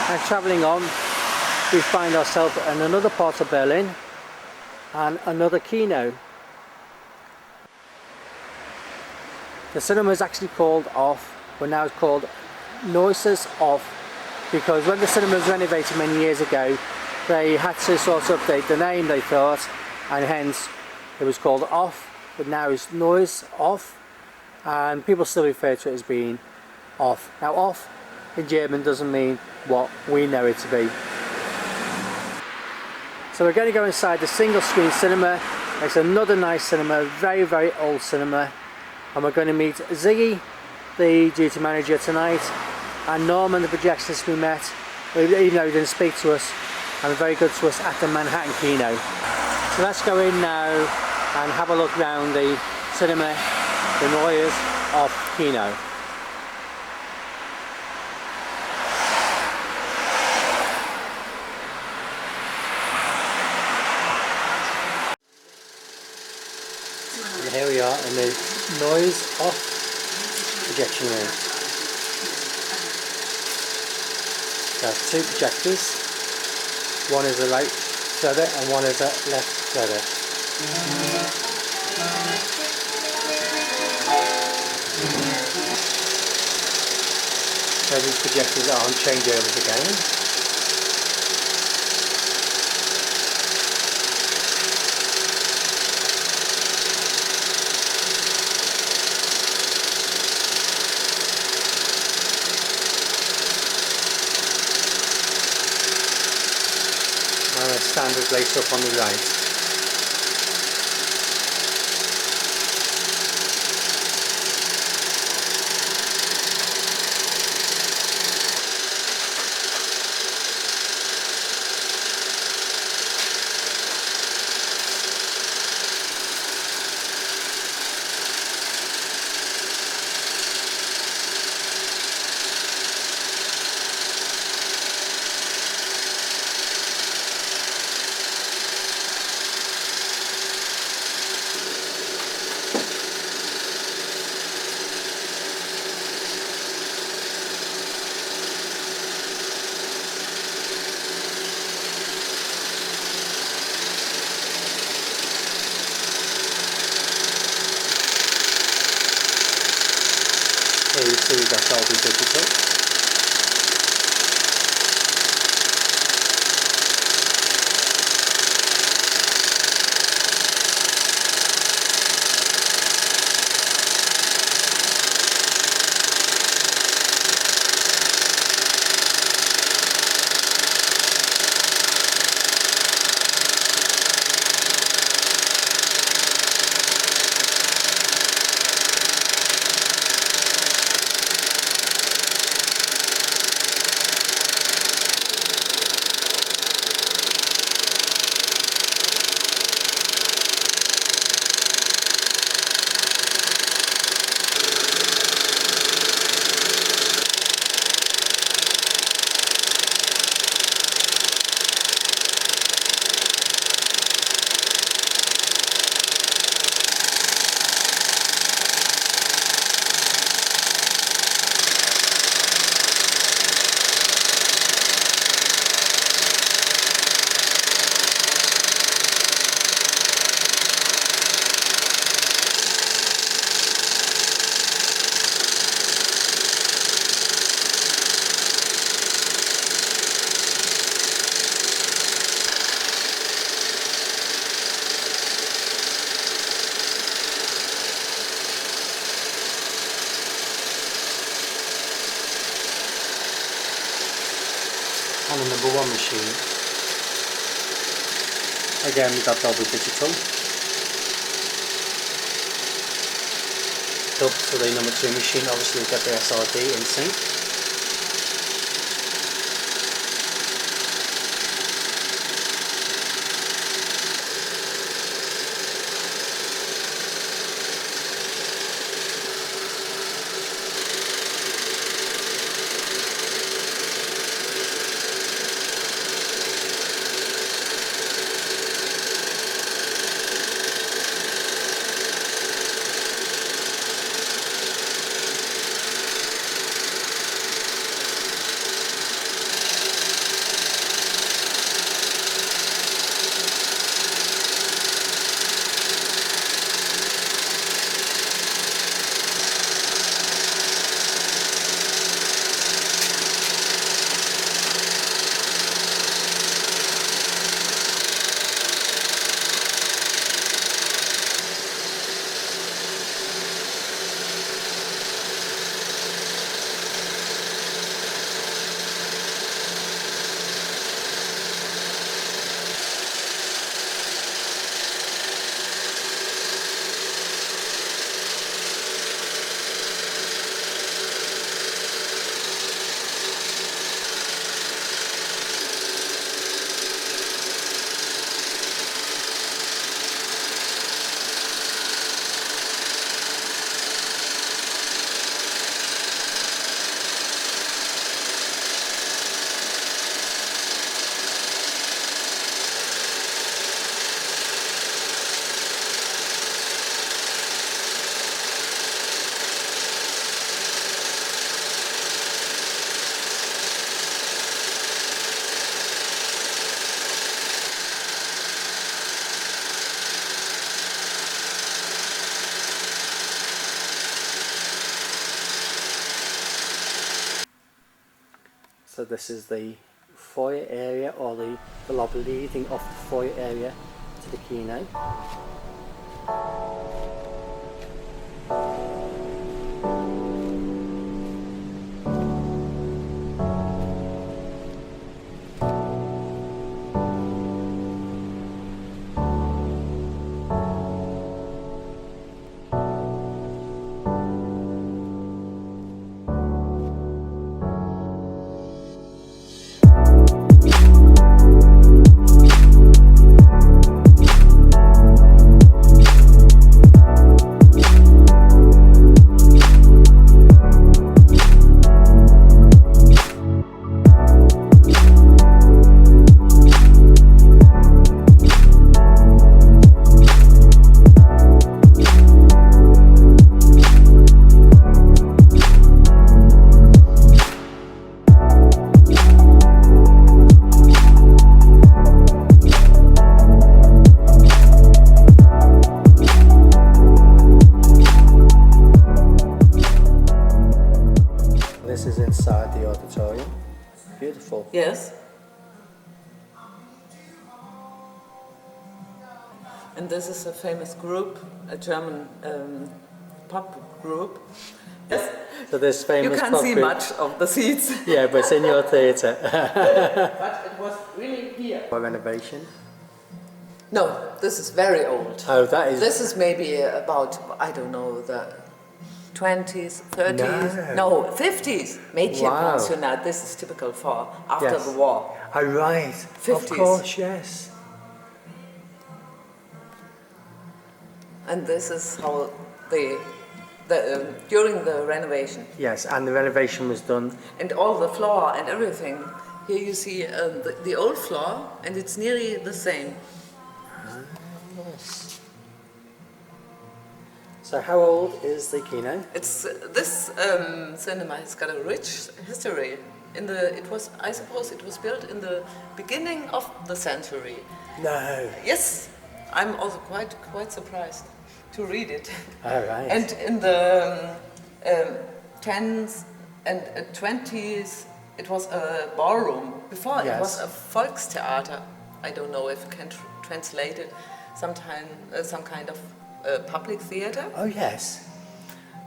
And travelling on, we find ourselves in another part of Berlin and another kino. The cinema is actually called Off, but now it's called Neues Off, because when the cinema was renovated many years ago, they had to sort of update the name, they thought, and hence it was called Off, but now it's Neues Off, and people still refer to it as being Off. Now Off in German doesn't mean what we know it to be. So we're going to go inside the single screen cinema. It's another nice cinema, very, very old cinema, and we're going to meet Ziggy, the duty manager tonight, and Norman, the projectionist we met, even though he didn't speak to us, and very good to us at the Manhattan Kino. So let's go in now and have a look around the cinema, the Neues Off Kino. And here we are in the Neues Off projection room. There's two projectors. One is a right shutter and one is a left shutter. So these projectors are on changeovers again. And a standard lace up on the right. Here you see we've got Dolby Digital. And the number one machine. Again, we've got Dolby Digital. Up to the number two machine, obviously we've got the SRD in sync. So this is the foyer area, or the lobby leading off the foyer area to the keynote. This is inside the auditorium. Beautiful. Yes. And this is a famous group, a German pop group. Yes. So this famous You can't pop see group- much of the seats. Yeah, but it's in your theatre. But it was really here. For renovation. No, this is very old. Oh, that is. This is maybe about, I don't know, the 20s, 30s, no 50s. Mädchen Wow. Pensionat. This is typical for after Yes. the war. Oh, right. 50s. Of course, yes. And this is how during the renovation. Yes, and the renovation was done. And all the floor and everything. Here you see the old floor, and it's nearly the same. Yes. So how old is the keynote? It's this cinema has got a rich history. I suppose it was built in the beginning of the century. No. Yes, I'm also quite surprised to read it. All right. And in the 10s and 20s, it was a ballroom. Before it was Yes. a Volkstheater. I don't know if you can translate it. Some kind of public theater. Oh, yes.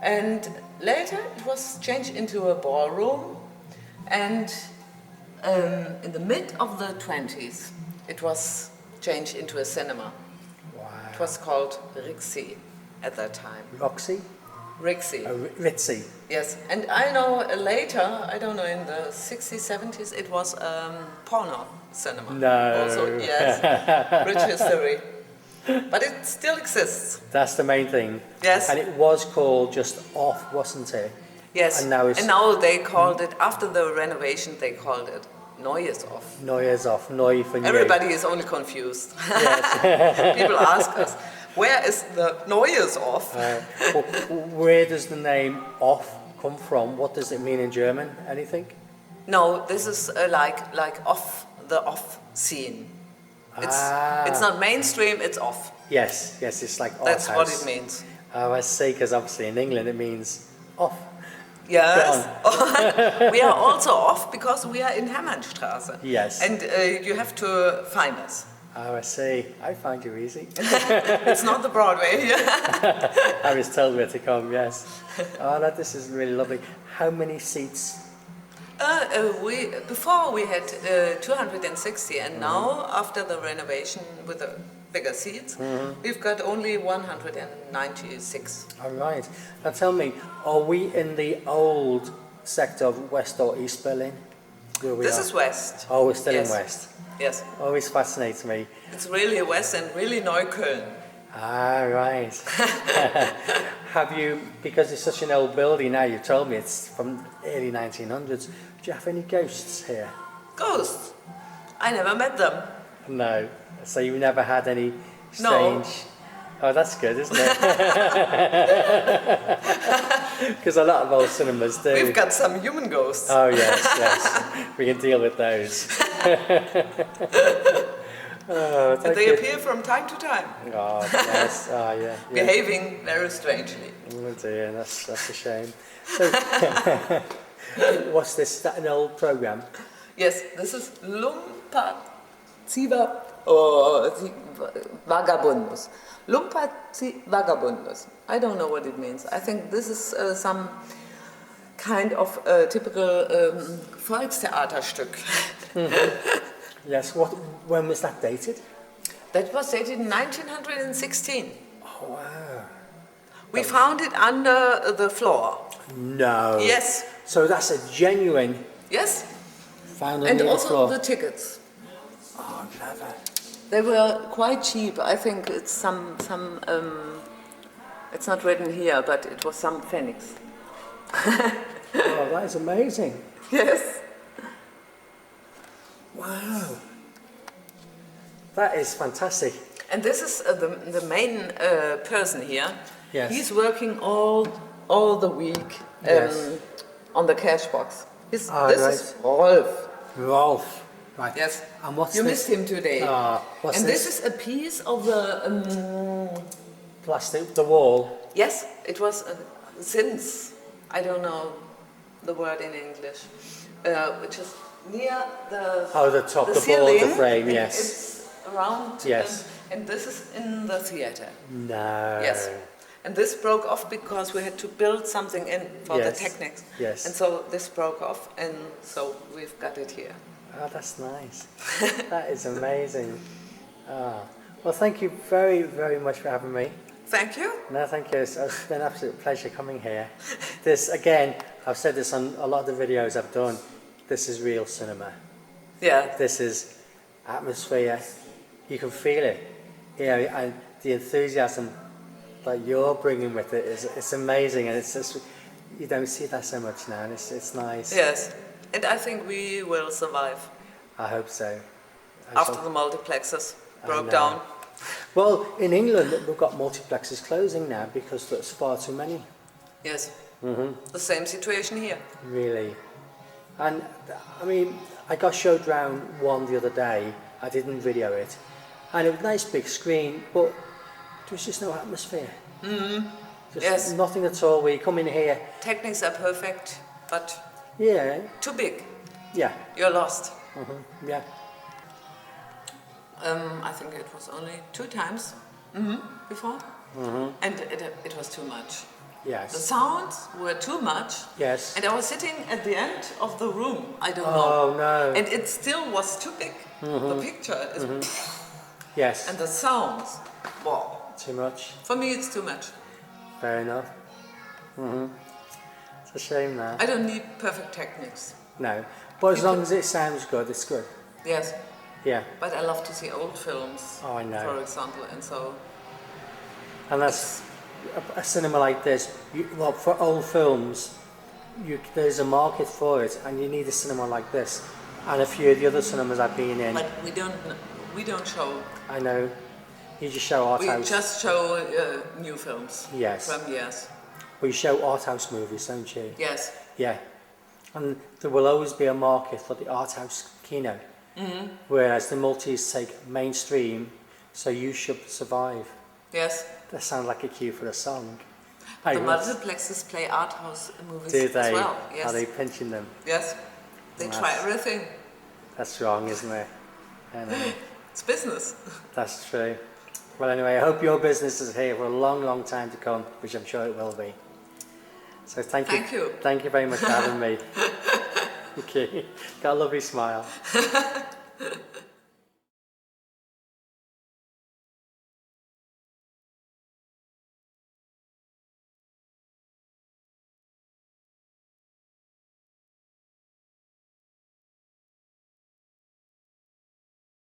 And later it was changed into a ballroom. And in the mid of the 20s, it was changed into a cinema. Wow. It was called Rixi at that time. Roxy? Rixi. Oh, Ritzy. Yes, and I know later, I don't know, in the 60s, 70s, it was porno cinema. No. Also, yes, rich history. But it still exists. That's the main thing. Yes. And it was called just Off, wasn't it? Yes, And now they called it, after the renovation, they called it Neues Off. Neues Off, Neu for new. Everybody is only confused. Yes. People ask us, where is the Neues Off? Where does the name Off come from? What does it mean in German? Anything? No, this is like off, the off scene. It's not mainstream, it's off. Yes, it's like That's art what house. it means. Oh, I see, because obviously in England it means off. Yes. We are also off because we are in Hermannstraße. Yes. And you have to find us. Oh, I see. I find you easy. It's not the Broadway. I was told where to come, yes. Oh, no, this is really lovely. How many seats? Before we had 260, and now after the renovation with the bigger seats, we've got only 196. All right. Now tell me, are we in the old sector of West or East Berlin? Where we This are? is West. Oh, we're still Yes. in West. Yes. Always fascinates me. It's really West and really Neukölln. Ah, right. Have you, because it's such an old building now, you told me it's from early 1900s, do you have any ghosts here? Ghosts. I never met them. No. So you've never had any No. strange... Oh, that's good, isn't it? Because a lot of old cinemas do. We've got some human ghosts. Oh, yes. We can deal with those. Oh, And thank they you. appear from time to time, Oh, yes. Oh, yeah. behaving very strangely. Oh dear, that's a shame. So, What's this? Is that an old program? Yes, this is Lumpaziva or Vagabundus. Vagabundus. I don't know what it means. I think this is some kind of typical Volkstheaterstück. Yes. When was that dated? That was dated in 1916. Oh wow. We found it under the floor. No. Yes. So that's a genuine. Yes. Found And under the also floor. the tickets. Oh, clever. They were quite cheap. I think it's some it's not written here, but it was some pfennigs. Oh, that is amazing. Yes. Wow. That is fantastic. And this is the main person here. Yes. He's working all the week Yes. on the cash box. This right. is Rolf. Rolf. Right. Yes. And what's You this? missed him today. What's and this? this is a piece of the Plastic, the wall. yes, it was since I don't know the word in English, which is near the The top, the ceiling, ball, the frame, and yes. it's around. Yes. And this is in the theater. No. Yes. And this broke off because we had to build something in for Yes. the techniques. Yes. And so this broke off, and so we've got it here. Oh, that's nice. That is amazing. Well, thank you very, very much for having me. Thank you. No, thank you. It's been an absolute pleasure coming here. This, again, I've said this on a lot of the videos I've done, this is real cinema. Yeah. This is atmosphere. You can feel it. You know, and the enthusiasm that you're bringing with it it's amazing, and it's just, you don't see that so much now, and it's nice. Yes. And I think we will survive I hope so. after the multiplexes broke know. down. Well, in England, we've got multiplexes closing now because there's far too many. Yes. The same situation here. Really. And, I mean, I got showed round one the other day. I didn't video it. And it was a nice big screen, but there was just no atmosphere. Just Yes. nothing at all. We come in here, Techniques are perfect, but yeah, too big. yeah, You're lost. yeah. I think it was only 2 times before. And it was too much. The Yes, sounds were too much. yes. And I was sitting at the end of the room. I don't know. Oh, no. And it still was too big. The picture is... Yes, And the sounds, wow. too much. For me, it's too much. Fair enough. It's a shame that. I don't need perfect techniques. No, but as long as it sounds good, it's good. Yes, Yeah, but I love to see old films, oh, I know. for example, and so... And that's a cinema like this. Well, for old films, there's a market for it, and you need a cinema like this. And a few of the other cinemas I've been in, But we don't show... I know, you just show art We house. just show new films. Yes. Premieres. Well, you show art house movies, don't you? Yes. Yeah. And there will always be a market for the art house kino. Whereas the multis take mainstream, so you should survive. Yes. That sounds like a cue for a song. The Hey, multiplexes play art house movies do they? as well. Yes. Are they pinching them? Yes. They Yes. try everything. That's wrong, isn't it? I know. It's business. That's true. Well, anyway, I hope your business is here for a long, long time to come, which I'm sure it will be. So thank you. Thank you. Thank you very much for having me. Okay. Got a lovely smile.